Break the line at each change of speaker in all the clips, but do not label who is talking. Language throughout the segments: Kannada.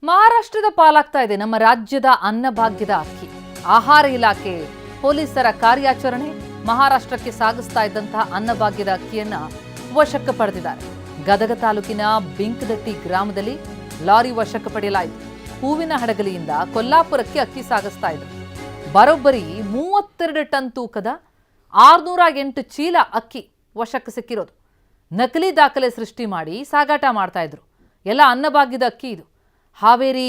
ಮಹಾರಾಷ್ಟ್ರದ ಪಾಲಾಗ್ತಾ ಇದೆ ನಮ್ಮ ರಾಜ್ಯದ ಅನ್ನಭಾಗ್ಯದ ಅಕ್ಕಿ. ಆಹಾರ ಇಲಾಖೆ ಪೊಲೀಸರ ಕಾರ್ಯಾಚರಣೆ ಮಹಾರಾಷ್ಟ್ರಕ್ಕೆ ಸಾಗಿಸ್ತಾ ಇದ್ದಂತಹ ಅನ್ನಭಾಗ್ಯದ ಅಕ್ಕಿಯನ್ನ ವಶಕ್ಕೆ ಪಡೆದಿದ್ದಾರೆ. ಗದಗ ತಾಲೂಕಿನ ಬಿಂಕದಟ್ಟಿ ಗ್ರಾಮದಲ್ಲಿ ಲಾರಿ ವಶಕ್ಕೆ ಪಡೆಯಲಾಯಿತು. ಹೂವಿನ ಹಡಗಲಿಯಿಂದ ಕೊಲ್ಲಾಪುರಕ್ಕೆ ಅಕ್ಕಿ ಸಾಗಿಸ್ತಾ ಇದ್ರು. ಬರೋಬ್ಬರಿ 32 ಟನ್ ತೂಕದ 608 ಚೀಲ ಅಕ್ಕಿ ವಶಕ್ಕೆ ಸಿಕ್ಕಿರೋದು. ನಕಲಿ ದಾಖಲೆ ಸೃಷ್ಟಿ ಮಾಡಿ ಸಾಗಾಟ ಮಾಡ್ತಾ ಇದ್ರು. ಎಲ್ಲ ಅನ್ನಭಾಗ್ಯದ ಅಕ್ಕಿ ಇದು. ಹಾವೇರಿ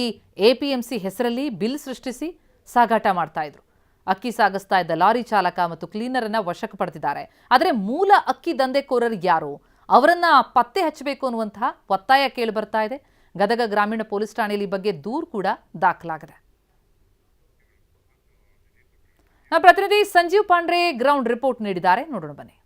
ಎಪಿಎಂಸಿ ಹೆಸರಲ್ಲಿ ಬಿಲ್ ಸೃಷ್ಟಿಸಿ ಸಾಗಾಟ ಮಾಡ್ತಾ ಇದ್ರು. ಅಕ್ಕಿ ಸಾಗಿಸ್ತಾ ಇದ್ದ ಲಾರಿ ಚಾಲಕ ಮತ್ತು ಕ್ಲೀನರ್ ಅನ್ನ ವಶಕ್ಕೆ ಪಡೆದಿದ್ದಾರೆ. ಆದರೆ ಮೂಲ ಅಕ್ಕಿ ದಂಧೆಕೋರರು ಯಾರು, ಅವರನ್ನ ಪತ್ತೆ ಹಚ್ಚಬೇಕು ಅನ್ನುವಂತಹ ಒತ್ತಾಯ ಕೇಳಿ ಬರ್ತಾ ಇದೆ. ಗದಗ ಗ್ರಾಮೀಣ ಪೊಲೀಸ್ ಠಾಣೆಯಲ್ಲಿ ಬಗ್ಗೆ ದೂರು ಕೂಡ ದಾಖಲಾಗಿದೆ. ನಮ್ಮ ಪ್ರತಿನಿಧಿ ಸಂಜೀವ್ ಪಾಂಡ್ರೆ ಗ್ರೌಂಡ್ ರಿಪೋರ್ಟ್ ನೀಡಿದ್ದಾರೆ, ನೋಡೋಣ ಬನ್ನಿ.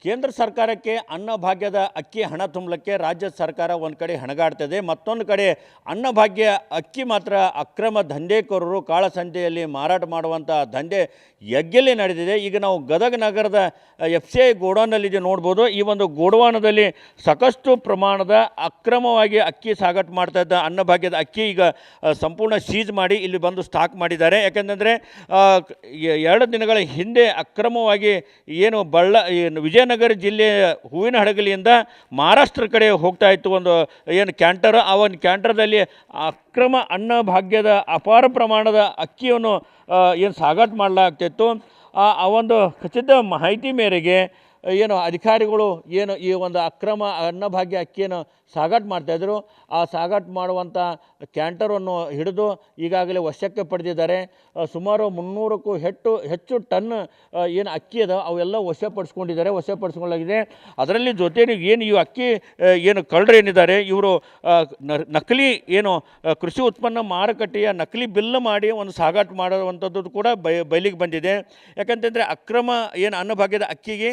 ಕೇಂದ್ರ ಸರ್ಕಾರಕ್ಕೆ ಅನ್ನಭಾಗ್ಯದ ಅಕ್ಕಿ ಹಣ ತುಂಬಲಿಕ್ಕೆ ರಾಜ್ಯ ಸರ್ಕಾರ ಒಂದು ಕಡೆ ಹಣಗಾಡ್ತದೆ, ಮತ್ತೊಂದು ಕಡೆ ಅನ್ನಭಾಗ್ಯ ಅಕ್ಕಿ ಮಾತ್ರ ಅಕ್ರಮ ದಂಧೆಕೋರರು ಕಾಳಸಂತೆಯಲ್ಲಿ ಮಾರಾಟ ಮಾಡುವಂಥ ದಂಧೆ ಯಗ್ಗೆಲ್ಲಿ ನಡೆದಿದೆ. ಈಗ ನಾವು ಗದಗ ನಗರದ FCI ಗೋಡೌನಲ್ಲಿ ನೋಡ್ಬೋದು. ಈ ಒಂದು ಗೋಡೌನದಲ್ಲಿ ಸಾಕಷ್ಟು ಪ್ರಮಾಣದ ಅಕ್ರಮವಾಗಿ ಅಕ್ಕಿ ಸಾಗಾಟ ಮಾಡ್ತಾ ಇದ್ದ ಅನ್ನಭಾಗ್ಯದ ಅಕ್ಕಿ ಈಗ ಸಂಪೂರ್ಣ ಸೀಜ್ ಮಾಡಿ ಇಲ್ಲಿ ಬಂದು ಸ್ಟಾಕ್ ಮಾಡಿದ್ದಾರೆ. ಯಾಕೆಂದರೆ 2 ದಿನಗಳ ಹಿಂದೆ ಅಕ್ರಮವಾಗಿ ಏನು ವಿಜಯನಗರ ಜಿಲ್ಲೆಯ ಹೂವಿನ ಹಡಗಲಿಯಿಂದ ಮಹಾರಾಷ್ಟ್ರ ಕಡೆ ಹೋಗ್ತಾ ಇತ್ತು ಒಂದು ಏನು ಕ್ಯಾಂಟರ್. ಆ ಒಂದು ಕ್ಯಾಂಟರ್ದಲ್ಲಿ ಅಕ್ರಮ ಅನ್ನಭಾಗ್ಯದ ಅಪಾರ ಪ್ರಮಾಣದ ಅಕ್ಕಿಯನ್ನು ಏನು ಸಾಗಾಟ ಮಾಡಲಾಗ್ತಿತ್ತು. ಆ ಒಂದು ಖಚಿತ ಮಾಹಿತಿ ಮೇರೆಗೆ ಏನು ಅಧಿಕಾರಿಗಳು ಏನು ಈ ಒಂದು ಅಕ್ರಮ ಅನ್ನಭಾಗ್ಯ ಅಕ್ಕಿಯನ್ನು ಸಾಗಾಟ ಮಾಡ್ತಾಯಿದ್ರು. ಆ ಸಾಗಾಟ ಮಾಡುವಂಥ ಕ್ಯಾಂಟರನ್ನು ಹಿಡಿದು ಈಗಾಗಲೇ ವಶಕ್ಕೆ ಪಡೆದಿದ್ದಾರೆ. ಸುಮಾರು 300ಕ್ಕೂ ಹೆಚ್ಚು ಟನ್ ಏನು ಅಕ್ಕಿ ಅದ ಅವೆಲ್ಲ ವಶಪಡಿಸ್ಕೊಳ್ಳಲಾಗಿದೆ. ಅದರಲ್ಲಿ ಜೊತೆಗೆ ಏನು ಈ ಅಕ್ಕಿ ಏನು ಕಳ್ಳರು ಏನಿದ್ದಾರೆ ಇವರು ನಕಲಿ ಏನು ಕೃಷಿ ಉತ್ಪನ್ನ ಮಾರುಕಟ್ಟೆಯ ನಕಲಿ ಬಿಲ್ ಮಾಡಿ ಒಂದು ಸಾಗಾಟ ಮಾಡುವಂಥದ್ದು ಕೂಡ ಬಯಲಿಗೆ ಬಂದಿದೆ. ಯಾಕಂತಂದರೆ ಅಕ್ರಮ ಏನು ಅನ್ನಭಾಗ್ಯದ ಅಕ್ಕಿಗೆ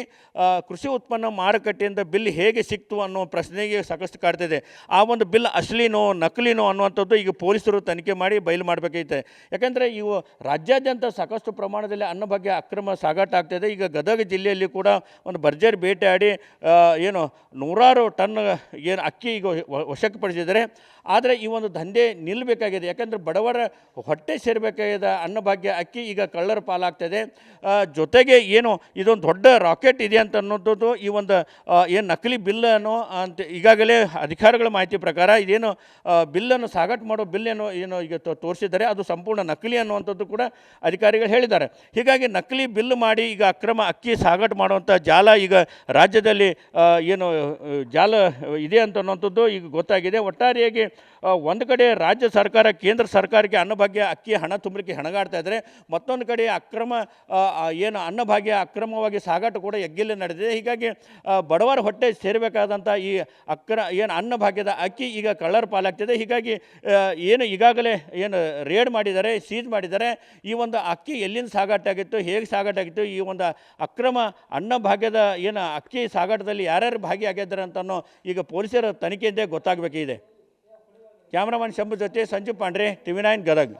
ಕೃಷಿ ಉತ್ಪನ್ನ ಮಾರುಕಟ್ಟೆಯಿಂದ ಬಿಲ್ ಹೇಗೆ ಸಿಕ್ತು ಅನ್ನೋ ಪ್ರಶ್ನೆಗೆ ಸಾಕಷ್ಟು ಕಾಡ್ತಿದೆ. ಆ ಒಂದು ಬಿಲ್ ಅಸಲಿನೋ ನಕಲಿನೋ ಅನ್ನುವಂಥದ್ದು ಈಗ ಪೊಲೀಸರು ತನಿಖೆ ಮಾಡಿ ಬಯಲು ಮಾಡಬೇಕೈತೆ. ಯಾಕಂದರೆ ಇವು ರಾಜ್ಯಾದ್ಯಂತ ಸಾಕಷ್ಟು ಪ್ರಮಾಣದಲ್ಲಿ ಅನ್ನಭಾಗ್ಯ ಅಕ್ರಮ ಸಾಗಾಟ ಆಗ್ತಾಯಿದೆ. ಈಗ ಗದಗ ಜಿಲ್ಲೆಯಲ್ಲಿ ಕೂಡ ಒಂದು ಭರ್ಜರಿ ಬೇಟೆಯಾಡಿ ಏನು 100 ಟನ್ ಏನು ಅಕ್ಕಿ ಈಗ ವಶಕ್ಕೆ ಪಡಿಸಿದ್ದಾರೆ. ಆದರೆ ಈ ಒಂದು ದಂಧೆ ನಿಲ್ಲಬೇಕಾಗಿದೆ. ಯಾಕಂದರೆ ಬಡವರ ಹೊಟ್ಟೆ ಸೇರಬೇಕಾದ ಅನ್ನಭಾಗ್ಯ ಅಕ್ಕಿ ಈಗ ಕಳ್ಳರ ಪಾಲಾಗ್ತದೆ. ಜೊತೆಗೆ ಏನು ಇದೊಂದು ದೊಡ್ಡ ರಾಕೆಟ್ ಇದೆ ಅಂತ ಅನ್ನೋದು ಈ ಒಂದು ಏನು ನಕಲಿ ಬಿಲ್ಲನ್ನು ಅಂತ ಈಗಾಗಲೇ ಅಧಿಕಾರಿಗಳ ಮಾಹಿತಿ ಪ್ರಕಾರ ಇದೇನು ಬಿಲ್ಲನ್ನು ಸಾಗಾಟ ಮಾಡೋ ಬಿಲ್ಲನ್ನು ಏನು ಈಗ ತೋರಿಸಿದ್ದಾರೆ ಅದು ಸಂಪೂರ್ಣ ನಕಲಿ ಅನ್ನುವಂಥದ್ದು ಕೂಡ ಅಧಿಕಾರಿಗಳು ಹೇಳಿದ್ದಾರೆ. ಹೀಗಾಗಿ ನಕಲಿ ಬಿಲ್ ಮಾಡಿ ಈಗ ಅಕ್ರಮ ಅಕ್ಕಿ ಸಾಗಾಟ ಮಾಡುವಂಥ ಜಾಲ ಈಗ ರಾಜ್ಯದಲ್ಲಿ ಏನು ಜಾಲ ಇದೆ ಅಂತ ಅನ್ನೋಂಥದ್ದು ಈಗ ಗೊತ್ತಾಗಿದೆ. ಒಟ್ಟಾರೆಯಾಗಿ ಒಂದು ಕಡೆ ರಾಜ್ಯ ಸರ್ಕಾರ ಕೇಂದ್ರ ಸರ್ಕಾರಕ್ಕೆ ಅನ್ನಭಾಗ್ಯ ಅಕ್ಕಿ ಹಣ ತುಂಬಲಿಕ್ಕೆ ಹಣಗಾಡ್ತಾ ಇದ್ದಾರೆ. ಮತ್ತೊಂದು ಕಡೆ ಅಕ್ರಮ ಏನು ಅನ್ನಭಾಗ್ಯ ಅಕ್ರಮವಾಗಿ ಸಾಗಾಟ ಕೂಡ ಎಗ್ಗಿಲ್ಲೇ ನಡೆದಿದೆ. ಹೀಗಾಗಿ ಬಡವರ ಹೊಟ್ಟೆ ಸೇರಬೇಕಾದಂಥ ಈ ಏನು ಅನ್ನಭಾಗ್ಯದ ಅಕ್ಕಿ ಈಗ ಕಳ್ಳರ ಪಾಲಾಗ್ತಿದೆ. ಹೀಗಾಗಿ ಏನು ಈಗಾಗಲೇ ಏನು ರೇಡ್ ಮಾಡಿದ್ದಾರೆ, ಸೀಜ್ ಮಾಡಿದ್ದಾರೆ. ಈ ಒಂದು ಅಕ್ಕಿ ಎಲ್ಲಿಂದ ಸಾಗಾಟ ಆಗಿತ್ತು, ಹೇಗೆ ಸಾಗಾಟ ಆಗಿತ್ತು, ಈ ಒಂದು ಅಕ್ರಮ ಅನ್ನಭಾಗ್ಯದ ಏನು ಅಕ್ಕಿ ಸಾಗಾಟದಲ್ಲಿ ಯಾರ್ಯಾರು ಭಾಗಿಯಾಗಿದ್ದಾರೆ ಅಂತನೋ ಈಗ ಪೊಲೀಸರ ತನಿಖೆಯಿಂದ ಗೊತ್ತಾಗಬೇಕಿದೆ. ಕ್ಯಾಮ್ರಾಮನ್ ಶಂಭು ಜೊತೆ ಸಂಜೀವ್ ಪಾಂಡ್ರೆ, TV9 ಗದಗ.